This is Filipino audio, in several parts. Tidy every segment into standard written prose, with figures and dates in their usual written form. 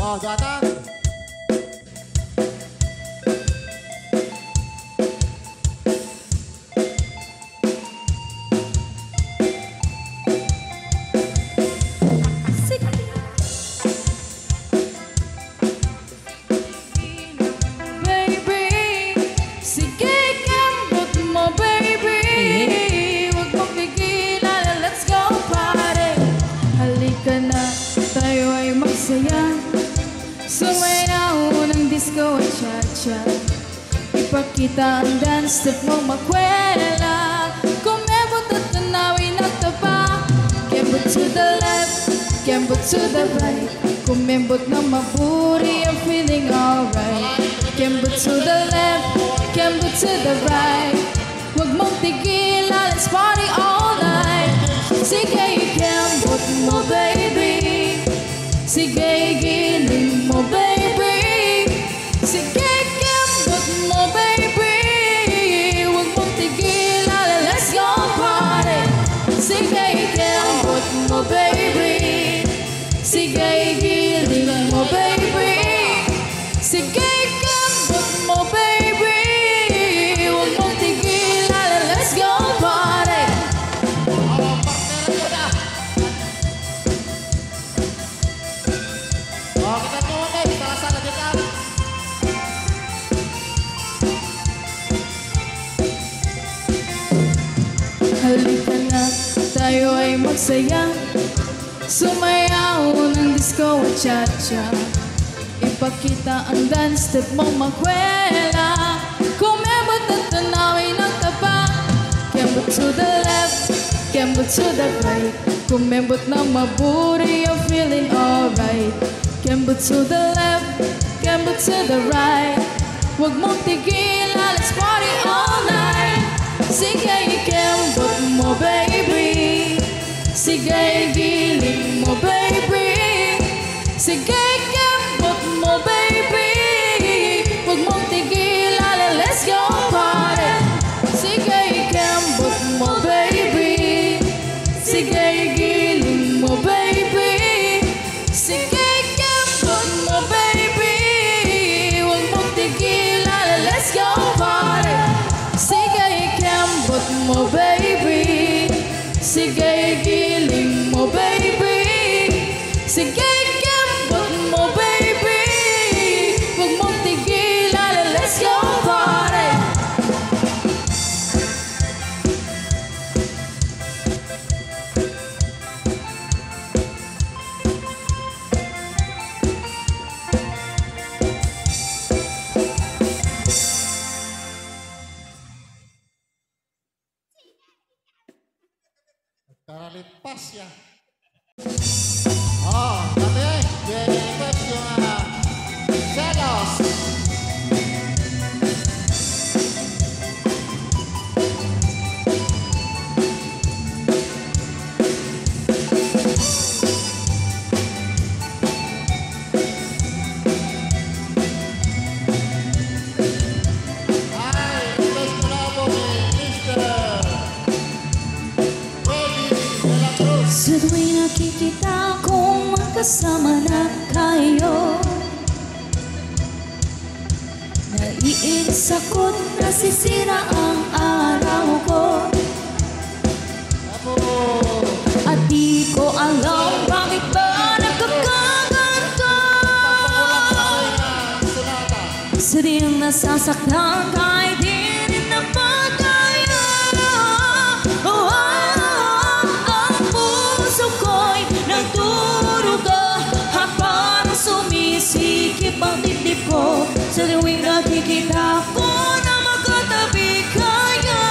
Oh, datang. Ipakita ang dance step mo makwela. Kumebot at tanawin ang taba. Kembot to the left, kembot to the right. Kumembot na maburi, I'm feeling alright. Kembot to the left, kembot to the right. Huwag mong tigilan, let's party all night. Sige, kembot mo baby. Sige, giling mo baby. Sige, mo baby, huwag mong tigilan, let's go party. Sige, kembot mo baby. Sige, giling mo baby. Sige, kembot mo baby. Huwag mong tigilan, let's go party. Oh, kita mo guys, para sa nagkakal. Halika na, tayo ay magsaya. Sumayaw ng disco at cha-cha. Ipakita ang dance step mo makwela. Kumembot at tanawin ang taba. Kembot to the left, kembot to the right. Kumembot na maburi, you're feeling alright. Kembot to the left, kembot to the right. Huwag mong tigilan, let's party all night. Sige, kembot mo baby. Sige, giling mo baby. Sige, kembot mo baby. Huwag mong tigilan, let's go party. Sige, kembot mo baby. Sige, giling mo baby. Sige, kembot mo baby. Huwag mong tigilan, let's go party. Sige, kembot mo baby. Sige, giling mo baby. Sige, kembot mo baby. Huwag mong tigilan, let's go party. Karalipas ya. Oh, tapi dia request yung Selos. Ay, request mula po kay Mr. Sa tuwing nakikita kong magkasama na kayo, naiinis ako't nasisira ang araw ko. At di ko alam bakit ba nagkakaganto. Sa di nang nasasaktan kahit di rin napatayo. Ang puso ko'y nagduruga habang sumisikip ang dibdib ko. Sa tuwing nakikita ko na magkatabi kayo.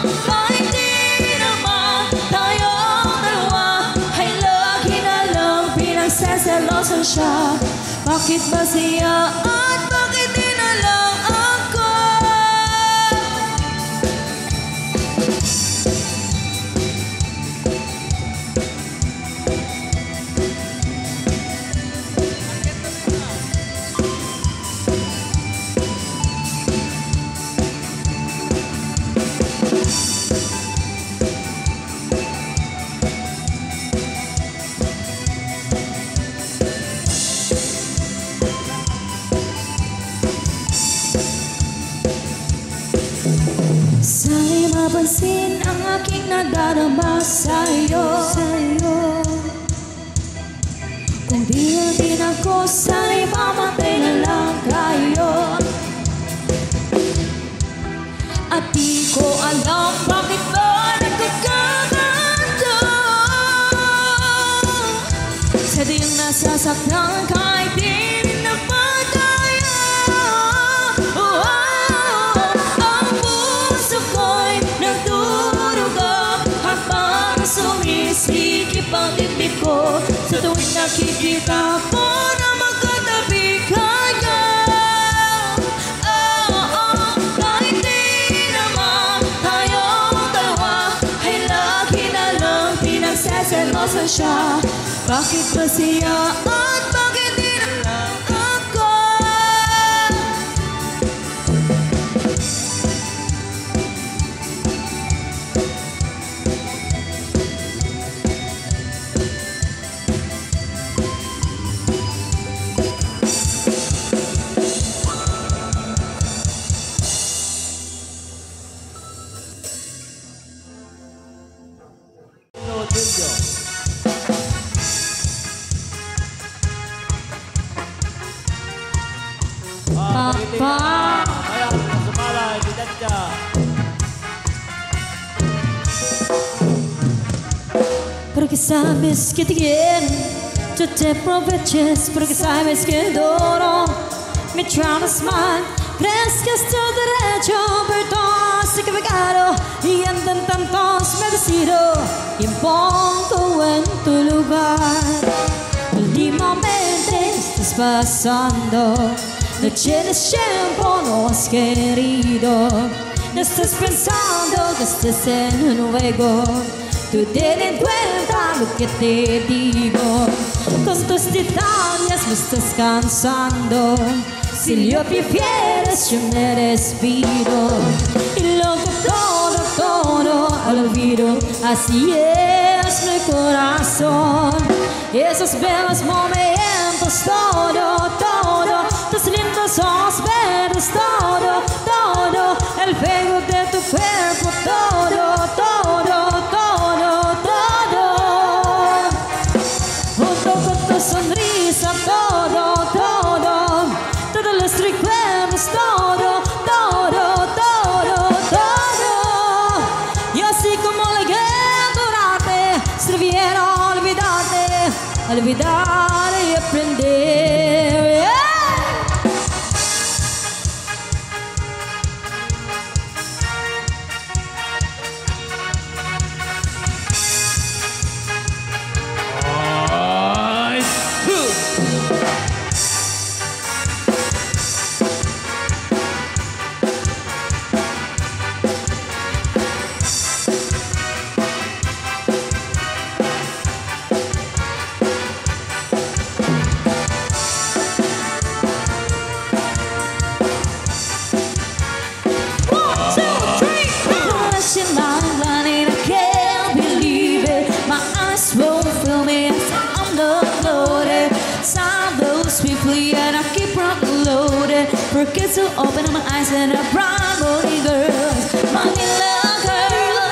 Kahit di naman tayong dalawa ay lagi na lang pinagseselosan siya. Bakit ba siya at bakit di na lang ako? mapansin ang aking nadarama sa'yo. Kung di din ako, sana'y mamatay na lang tayo. At di ko alam bakit ba nagkakaganto. Sadyang nasasaktan kahit di rin naman tayo. Ang puso ko'y nagduruga habang sumisikip ang dibdib ko. Sa tuwing nakikita ko na magkatabi kayo. Kahit di naman tayong dalawa ay lagi na lang pinagseselosan siya. Bakit ba siya at bakit di na lang ako? Papa, porque sabes que te quiero, tú te aproveches, porque sabes que adoro. Me tratas mal, crees que es tu derecho, pero has equivocado y andan tantos me decido y pongo en tu lugar. Últimamente estás pasando, no tienes tiempo, no has querido. No estás pensando que estás en un juego. Tú ten en cuenta lo que te digo. Con tus detalles me estás cansando. Si yo prefieres, yo me despido. Y luego todo al olvido. Así es mi corazón. Esos bellos momentos, todo. Tus lindos ojos verdes, todo. El fuego de tu cuerpo, todo. Junto con tu sonrisa, todo. Todos los recuerdos, todo. Y así como le adorarte, sirviera olvidar y aprender. And I keep front loaded. Forget to open my eyes and I run money girls. Manila girl,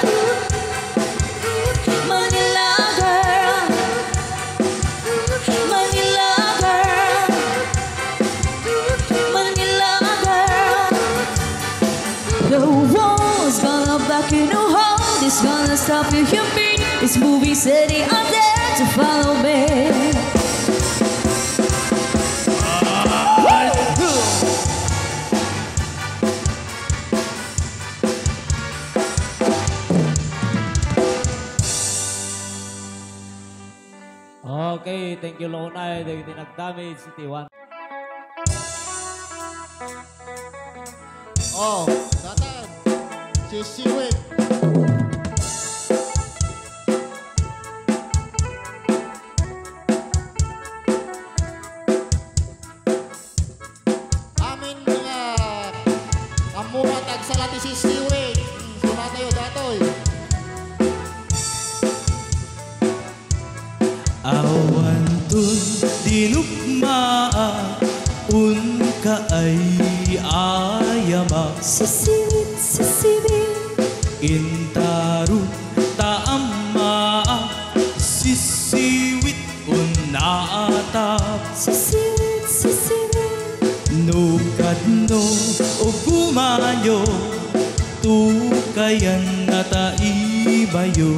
Manila girl, Manila girl, Manila girl. The walls gonna back you, no hold. It's gonna stop you, you beat. This movie city, I'm there to follow me. Okay, thank you Lonay. Thank you Tinagdamage, City 1. Oh, datan. Sisiwit. Amin nga amumatag sa lati sisiwit. Sumatayo datoy. Awan tun dinugmaa unka ay ayama Sisibit in no o gumanyo tukayan na taibayo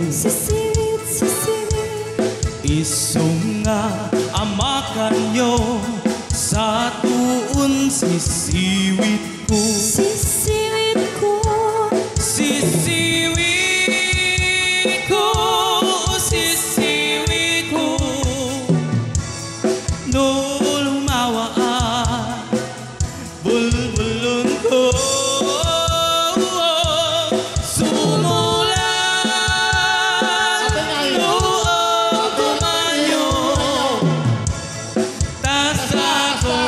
isunga amakanyo sa tuon sisiwit ko sisiwit ko no lumawa bulbulon ko sumula loob kumayo tasa ko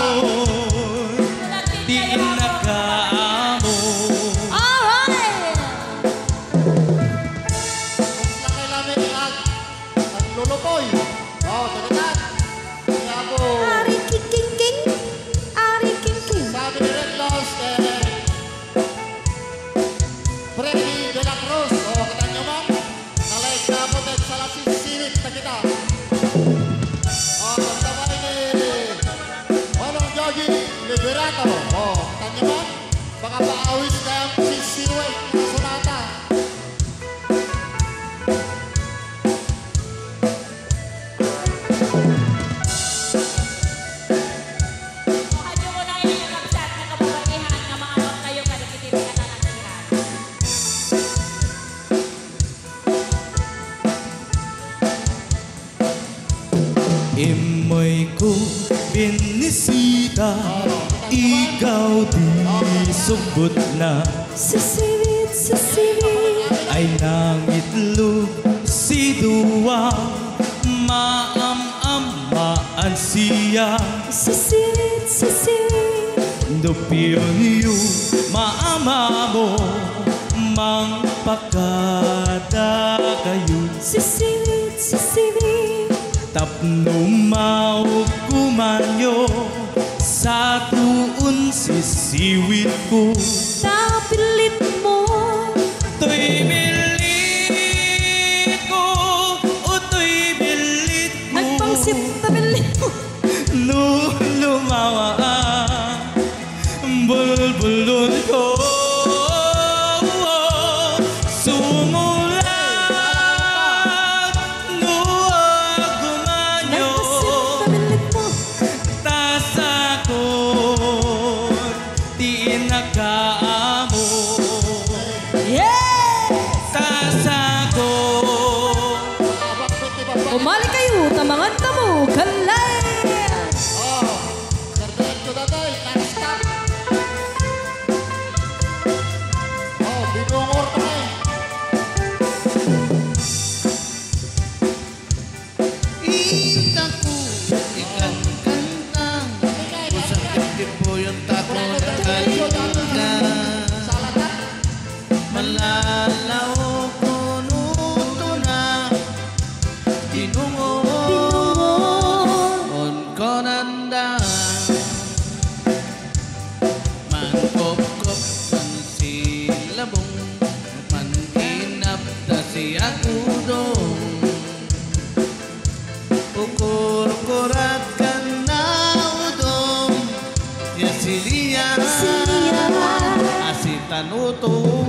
di nakaamo. Laki-lami at lulukoy. Tulitan. Kaya po, Ari king king king, Ari king king. sabi ni Red Loss, Freddy de la Cruz. Kita nyo man, nalaig na po din sa lasisilit na kita. Pagtabay ni Manong Jogi Liberato. Kita nyo man, baka paawis na yung sisiway na sonata. Hadyo mo na yung nagchat na kababaihan nga mga awak kayo kalikitiri ka na nagsihan. Imoy ko binisita ikaw di subot na Sisiwit, sisiwit. ay nangitlog si duwa maam-amaan siya Sisiwit, sisiwit. Dupiyonyo maama mo mang pakada kayo Sisiwit, sisiwit. tapno maog kumanyo sa tuon sisiwit ko Napilit mo. to'y bilit ko o to'y bilit ko Nagpangsit na pilit mo. no lumawa bulbulon ko sumula no gumanyo Nagpangsit na pilit mo. tasa ko di nakaamo Yeah! tasa ko Bakit di ba? Umali kayo, tamangan tamo, kalay! Sergento Dagay, non-stop. Binungor pa eh. Itaku ikan kantang Pusat tip po yung tako ng kalinga Salatan. Malalaw ko nuto na Dinungon On ko nanda Mangkop-kop ang silabong Manginap na si Akudong Ukur-kurat ka na udong Ya silia Silia. Asitan utong